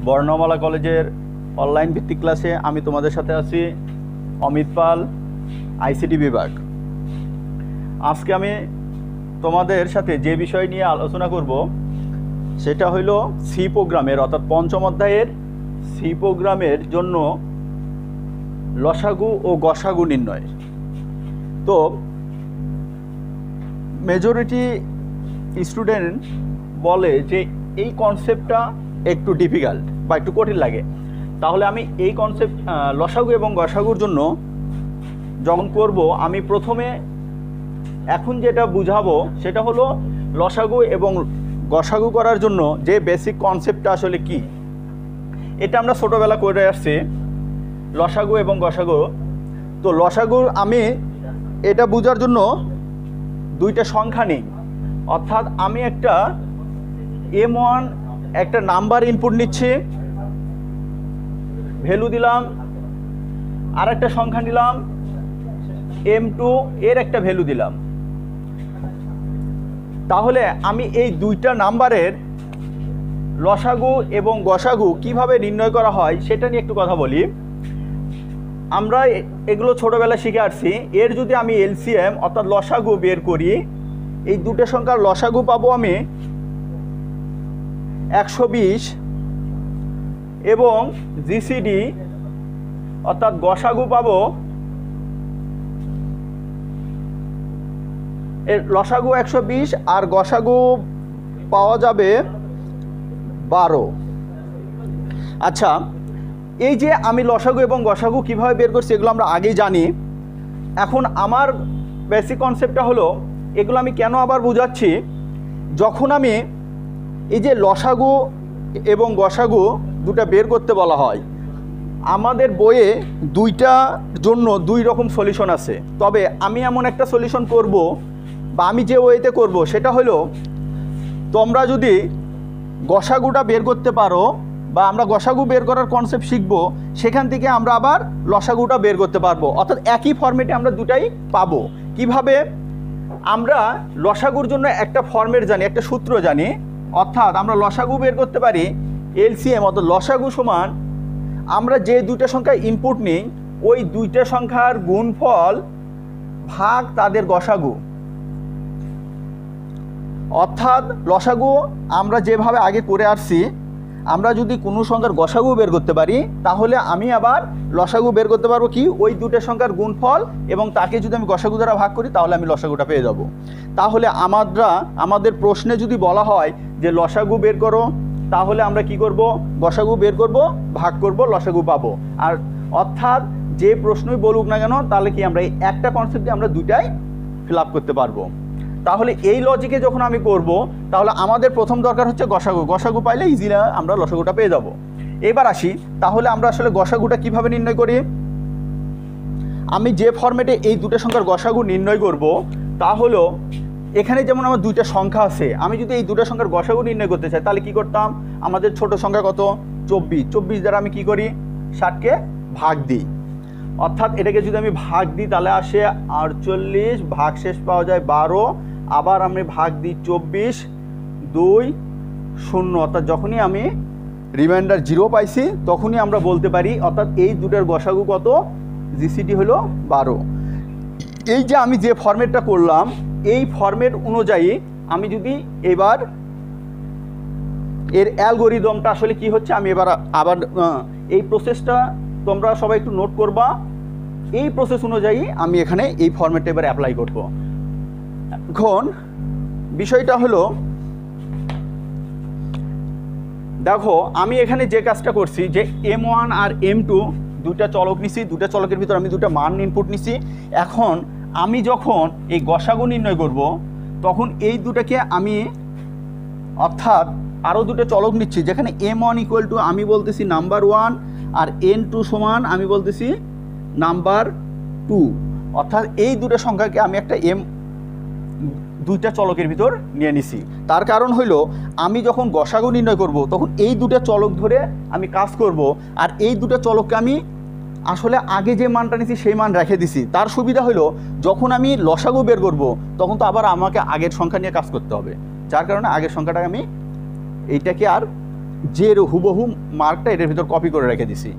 বর্ণমালা কলেজের অনলাইন ভিত্তিক ক্লাসে আমি তোমাদের সাথে আছি অমিত পাল, আইসিটি বিভাগ। আজকে আমি তোমাদের সাথে যে বিষয় নিয়ে আলোচনা করব সেটা হইল সি প্রোগ্রামের অর্থাৎ পঞ্চম অধ্যায়ের সি প্রোগ্রামের জন্য লসাগু ও গসাগু নির্ণয়। তো মেজরিটি স্টুডেন্ট বলে যে এই কনসেপ্টটা একটু ডিফিকাল্ট বা একটু কঠিন লাগে। তাহলে আমি এই কনসেপ্ট লসাগু এবং গসাগুর জন্য যখন করব, আমি প্রথমে এখন যেটা বুঝাবো সেটা হলো লসাগু এবং গসাগু করার জন্য যে বেসিক কনসেপ্টটা আসলে কি। এটা আমরা ছোটোবেলা করে আসছি, লসাগু এবং গসাগু। তো লসাগু আমি এটা বোঝার জন্য দুইটা সংখ্যা নিই, অর্থাৎ আমি একটা M1 একটা নাম্বার ইনপুট নিচ্ছি, ভ্যালু দিলাম, আর একটা সংখ্যা নিলাম M2 এর একটা ভ্যালু দিলাম। তাহলে আমি এই দুইটা নাম্বারের লসাগু এবং গসাগু কিভাবে নির্ণয় করা হয় সেটা নিয়ে একটু কথা বলি। আমরা এগুলো ছোটোবেলায় শিখে আসছি। এর যদি আমি এলসিএম অর্থাৎ লসাগু বের করি, এই দুটো সংখ্যার লসাগু পাবো আমি 120 এবং জিসিডি অর্থাৎ গসাগু পাবো এর লসাগু 120 আর গসাগু পাওয়া যাবে 12। আচ্ছা, এই যে আমি লসাগু এবং গসাগু কিভাবে বের করছি এগুলো আমরা আগেই জানি। এখন আমার বেসিক কনসেপ্টটা হলো, এগুলো আমি কেন আবার বোঝাচ্ছি, যখন আমি এই যে লসাগু এবং গসাগু দুটা বের করতে বলা হয়, আমাদের বইয়ে দুইটার জন্য দুই রকম সলিউশন আছে। তবে আমি এমন একটা সলিউশন করব বা আমি যে ওয়েতে করব সেটা হলো, তোমরা যদি গসাগুটা বের করতে পারো বা আমরা গসাগু বের করার কনসেপ্ট শিখব, সেখান থেকে আমরা আবার লসাগুটা বের করতে পারবো, অর্থাৎ একই ফরম্যাটে আমরা দুটাই পাবো। কিভাবে? আমরা লসাগুর জন্য একটা ফরম্যাট জানি, একটা সূত্র জানি, অর্থাৎ আমরা লসাগু বের করতে পারি এলসিএম অর্থাৎ লসাগু সমান আমরা যে দুইটা সংখ্যা ইনপুট নিই ওই দুইটা সংখ্যার গুণফল ভাগ তাদের গসাগু। অর্থাৎ লসাগু আমরা যেভাবে আগে করে আসছি, আমরা যদি কোনো সংখ্যার গসাগু বের করতে পারি তাহলে আমি আবার লসাগু বের করতে পারবো কি, ওই দুটো সংখ্যার গুণফল এবং তাকে যদি আমি গসাগু দ্বারা ভাগ করি তাহলে আমি লসাগুটা পেয়ে যাব। তাহলে আমাদের প্রশ্নে যদি বলা হয় যে লসাগু বের করো, তাহলে আমরা কি করব, গসাগু বের করব, ভাগ করব, লসাগু পাবো। আর অর্থাৎ যে প্রশ্নই বলুক না কেন, তাহলে কি আমরা এই একটা কনসেপ্টে আমরা দুইটাই ফিল আপ করতে পারবো। তাহলে এই লজিকে যখন আমি করব, তাহলে আমাদের প্রথম দরকার হচ্ছে গসাগু। গসাগু পাইলে ইজিলি আমরা লসাগুটা পেয়ে যাব। এবার আসি, তাহলে আমরা আসলে গসাগুটা কিভাবে নির্ণয় করি। আমি যে ফরম্যাটে এই দুটো সংখ্যার গসাগু নির্ণয় করব তা হলো, এখানে যেমন আমার দুইটা সংখ্যা আছে, আমি যদি এই দুটো সংখ্যার গসাগু নির্ণয় করতে চাই তাহলে কি করতাম, আমাদের ছোট সংখ্যা কত 24 দ্বারা আমি কি করি 60কে ভাগ দিই। অর্থাৎ এটাকে যদি আমি ভাগ দিই তাহলে আসে 48, ভাগ শেষ পাওয়া যায় 12, আবার আমি ভাগ দিই 24, 2, 0। অর্থাৎ যখনই আমি রিমাইন্ডার 0 পাইছি তখনই আমরা বলতে পারি, অর্থাৎ এই দুটোর গসাগু কত, জিসিডি হলো 12। এই যে আমি যে ফরম্যাটটা করলাম, এই ফরম্যাট অনুযায়ী আমি যদি এবার এর অ্যালগরিদমটা আসলে কি হচ্ছে, আমি এবার আবার এই প্রসেসটা তোমরা সবাই একটু নোট করবা। এই প্রসেস অনুযায়ী আমি এখানে এই ফরম্যাটটা এবার অ্যাপ্লাই করব। এখন বিষয়টা হলো, দেখো আমি এখানে যে কাজটা করছি, যে M1 আর M2 দুইটা চলক নিছি, দুটা চলকের ভিতর আমি দুটা মান ইনপুট নিছি। এখন আমি যখন এই গসাগু নির্ণয় করব তখন এই দুটাকে আমি অর্থাৎ আরও দুটো চলক নিচ্ছি, যেখানে M1 ইকুয়াল টু আমি বলতেছি নাম্বার 1 আর N2 সমান আমি বলতেছি নাম্বার 2। অর্থাৎ এই দুটো সংখ্যাকে আমি একটা দুইটা চলকের ভিতর নিয়ে নিছি। তার কারণ হইলো, আমি যখন গসাগু নির্ণয় করব তখন এই দুটো চলক ধরে আমি কাজ করব, আর এই দুটো চলককে আমি আসলে আগে যে মানটা নিছি সেই মান রেখে দিছি। তার সুবিধা হলো, যখন আমি লসাগু বের করব তখন তো আবার আমাকে আগের সংখ্যা নিয়ে কাজ করতে হবে, যার কারণে আগের সংখ্যাটাকে আমি এইটাকে আর যে হুবহু মার্কটা এটার ভিতর কপি করে রেখে দিছি।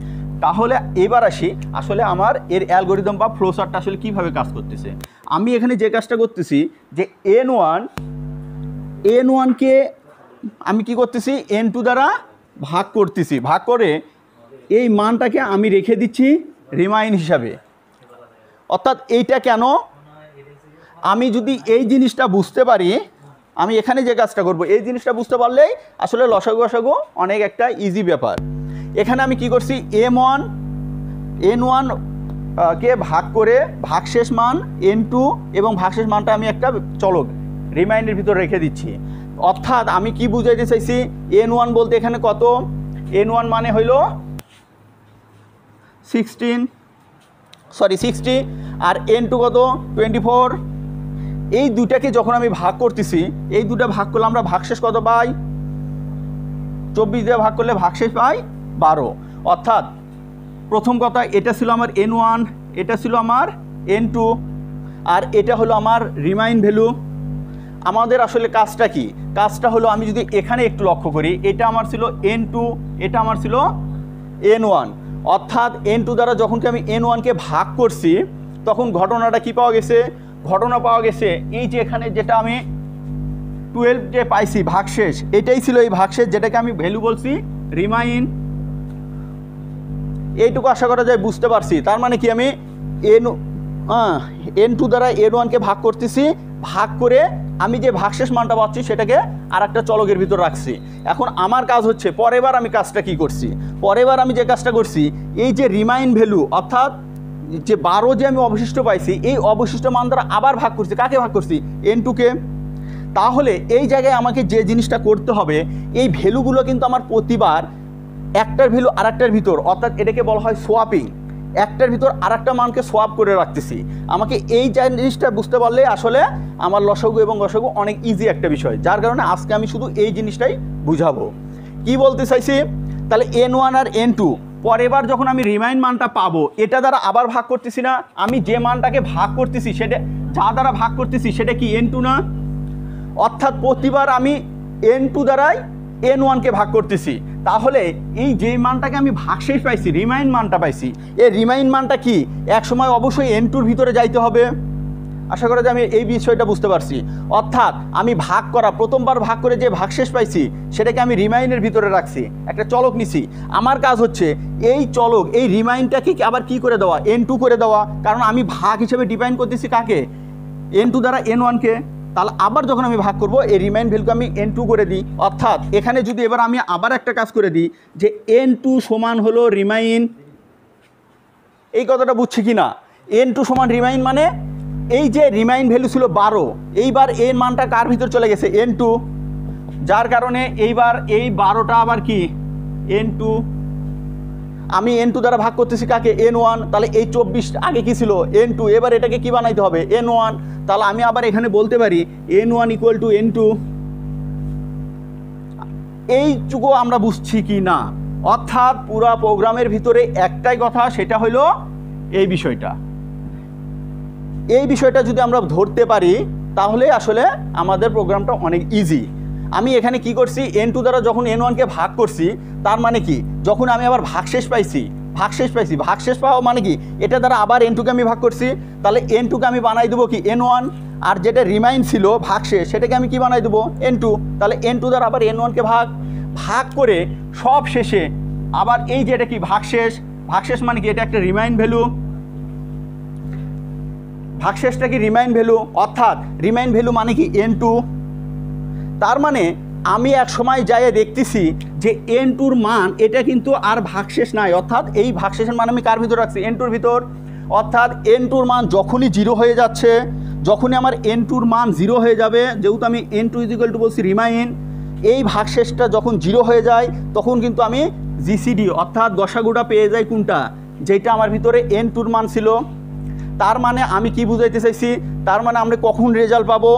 তাহলে এবার আসি আসলে আমার এর অ্যালগোরিদম বা ফ্লোচার্টটা আসলে কীভাবে কাজ করতেছে। আমি এখানে যে কাজটা করতেছি যে N1কে আমি কি করতেছি N2 দ্বারা ভাগ করতেছি, ভাগ করে এই মানটাকে আমি রেখে দিচ্ছি রিমাইন হিসাবে। অর্থাৎ এইটা কেন, আমি যদি এই জিনিসটা বুঝতে পারি, আমি এখানে যে কাজটা করব এই জিনিসটা বুঝতে পারলেই আসলে লসাগু গসাগু অনেক একটা ইজি ব্যাপার। এখানে আমি কি করছি N1 কে ভাগ করে ভাগশেষ মান N2 এবং ভাগশেষ মানটা আমি একটা চলক রিমাইন্ডের ভিতর রেখে দিচ্ছি। অর্থাৎ আমি কি বুঝাইতে চাইছি, N1 বলতে এখানে কত, N1 মানে হইল 60 আর N2 কত 24। এই দুটাকে যখন আমি ভাগ করতেছি, এই দুটা ভাগ করলে আমরা ভাগশেষ কত পাই, 24 দিয়ে ভাগ করলে ভাগশেষ পাই 12। অর্থাৎ প্রথম কথা এটা ছিল আমার N1, এটা ছিল আমার N2, আর এটা হলো আমার রিমাইন ভ্যালু। আমাদের আসলে কাজটা কি, কাজটা হলো আমি যদি এখানে একটু লক্ষ্য করি, এটা আমার ছিল N2, এটা আমার ছিল N1। অর্থাৎ N2 দ্বারা যখন আমি N1কে ভাগ করছি তখন ঘটনাটা কি পাওয়া গেছে, ঘটনা পাওয়া গেছে এই যে এখানে যেটা আমি 12 যে পাইছি ভাগশেষ, এটাই ছিল এই ভাগশেষ যেটাকে আমি ভ্যালু বলছি রিমাইন। এইটুকু আশা করা যায় বুঝতে পারছি। তার মানে কি আমি N2 দ্বারা N1কে ভাগ করতেছি, ভাগ করে আমি যে ভাগশেষ মানটা পাচ্ছি সেটাকে আর একটা চলকের ভিতর রাখছি। এখন আমার কাজ হচ্ছে পরেরবার আমি কাজটা কি করছি, পরেরবার আমি যে কাজটা করছি এই যে রিমাইন ভ্যালু অর্থাৎ যে 12 যে আমি অবশিষ্ট পাইছি এই অবশিষ্ট মান দ্বারা আবার ভাগ করছি, কাকে ভাগ করছি N2কে। তাহলে এই জায়গায় আমাকে যে জিনিসটা করতে হবে, এই ভ্যালুগুলো কিন্তু আমার প্রতিবার একটার ভ্যালু আর একটার ভিতর, অর্থাৎ এটাকে বলা হয় সোয়াপিং, একটার ভিতর আর একটা মানকে সোয়াপ করে রাখতেছি। আমাকে এই জিনিসটা বুঝতে পারলে আসলে আমার লসাগু এবং গসাগু অনেক ইজি একটা বিষয়, যার কারণে আজকে আমি শুধু এই জিনিসটাই বুঝাবো। কি বলতে চাইছি, তাহলে N1 আর N2 পরেরবার যখন আমি রিমাইন মানটা পাবো এটা দ্বারা আবার ভাগ করতেছি না, আমি যে মানটাকে ভাগ করতেছি সেটা যা দ্বারা ভাগ করতেছি সেটা কি N2 না। অর্থাৎ প্রতিবার আমি N2 দ্বারাই N1কে ভাগ করতেছি। তাহলে এই যে মানটাকে আমি ভাগশেষ পাইছি, রিমাইন মানটা পাইছি, এই রিমাইন মানটা কি এক সময় অবশ্যই N2-র ভিতরে যাইতে হবে। আশা করা যায় আমি এই বিষয়টা বুঝতে পারছি। অর্থাৎ আমি ভাগ করা প্রথমবার ভাগ করে যে ভাগশেষ পাইছি সেটাকে আমি রিমাইনের ভিতরে রাখছি, একটা চলক নিছি। আমার কাজ হচ্ছে এই চলক এই রিমাইনটাকে আবার কি করে দেওয়া, N2 করে দেওয়া, কারণ আমি ভাগ হিসেবে ডিফাইন করতেছি কাকে, N2 দ্বারা N1কে। তাহলে আবার যখন আমি ভাগ করব এই রিমাইন ভ্যালুকে আমি N2 করে দিই। অর্থাৎ এখানে যদি এবার আমি আবার একটা কাজ করে দিই যে N2 সমান হলো রিমাইন, এই কথাটা বুঝছি কি না, N2 সমান রিমাইন মানে এই যে রিমাইন ভ্যালু ছিল 12, এইবার এর মানটা কার ভিতর চলে গেছে N2, যার কারণে এইবার এই 12টা আবার কি N2, আমি N2 দ্বারা ভাগ করতেছি কাকে N1, তাহলে এই 24 আগে কি ছিল N2, এবার এটাকে কি বানাইতে হবে N1। তাহলে আমি আবার এখানে বলতে পারি N1 = N2। এইটুকু আমরা বুঝছি কি না, অর্থাৎ পুরো প্রোগ্রামের ভিতরে একটাই কথা, সেটা হলো এই বিষয়টা। এই বিষয়টা যদি আমরা ধরতে পারি তাহলে আসলে আমাদের প্রোগ্রামটা অনেক ইজি। আমি এখানে কি করছি, N2 দ্বারা যখন N1কে ভাগ করছি তার মানে কি যখন আমি আবার ভাগশেষ পাইছি, ভাগশেষ পাওয়া মানে কি এটা দ্বারা আবার N2কে আমি ভাগ করছি, তাহলে N2কে আমি বানাই দেবো কি N1, আর যেটা রিমাইন ছিল ভাগশেষ সেটাকে আমি কি বানাই দেবো N2। তাহলে N2 দ্বারা আবার N1কে ভাগ করে সব শেষে আবার এই যে এটা কি ভাগশেষ মানে কি এটা একটা রিমাইন ভ্যালু, ভাগশেষটা কি রিমাইন ভ্যালু, অর্থাৎ রিমাইন ভ্যালু মানে কি N2। তার মানে আমি এক সময় যাই দেখতেছি যে N2-র মান এটা কিন্তু আর ভাগশেষ নাই, অর্থাৎ এই ভাগশেষের মান আমি কার ভিতর রাখছি N2-র ভিতর। অর্থাৎ N2-র মান যখনই 0 হয়ে যাচ্ছে, যখনই আমার N2-র মান 0 হয়ে যাবে, যেহেতু আমি N2 = বলছি রিমাইন, এই ভাগশেষটা যখন 0 হয়ে যায় তখন কিন্তু আমি GCD অর্থাৎ গসাগুটা পেয়ে যাই কোনটা, যেটা আমার ভিতরে N2-র মান ছিল। তার মানে আমি কি বুঝাইতে চাইছি, তার মানে আমরা কখন রেজাল্ট পাবো,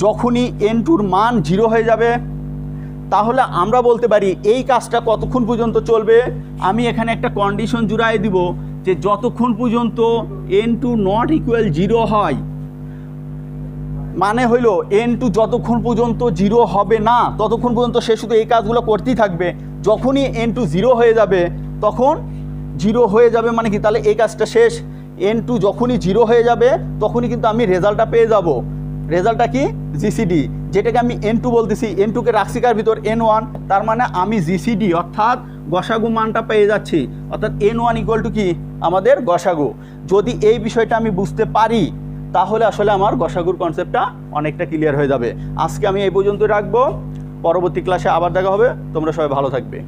যখনই N2-র মান 0 হয়ে যাবে। তাহলে আমরা বলতে পারি এই কাজটা কতক্ষণ পর্যন্ত চলবে, আমি এখানে একটা কন্ডিশন জুড়াই দিব যে যতক্ষণ পর্যন্ত N2 ≠ 0 হয়, মানে হইল N2 যতক্ষণ পর্যন্ত 0 হবে না ততক্ষণ পর্যন্ত সে শুধু এই কাজগুলো করতেই থাকবে। যখনই n2 জিরো হয়ে যাবে তখন জিরো হয়ে যাবে মানে কি, তাহলে এই কাজটা শেষ। n2 যখনই জিরো হয়ে যাবে তখনই কিন্তু আমি রেজাল্টটা পেয়ে যাব। রেজাল্টটা কি, জিসিডি, যেটাকে আমি n2 বলতেছি, n2কে রাখছি কার ভিতর, n1, তার মানে আমি জিসিডি অর্থাৎ গসাগু মানটা পেয়ে যাচ্ছি, অর্থাৎ n1 ইকুয়াল টু কি, আমাদের গসাগু। যদি এই বিষয়টা আমি বুঝতে পারি তাহলে আসলে আমার গসাগুর কনসেপ্টটা অনেকটা ক্লিয়ার হয়ে যাবে। আজকে আমি এই পর্যন্ত রাখবো, পরবর্তী ক্লাসে আবার দেখা হবে। তোমরা সবাই ভালো থাকবে।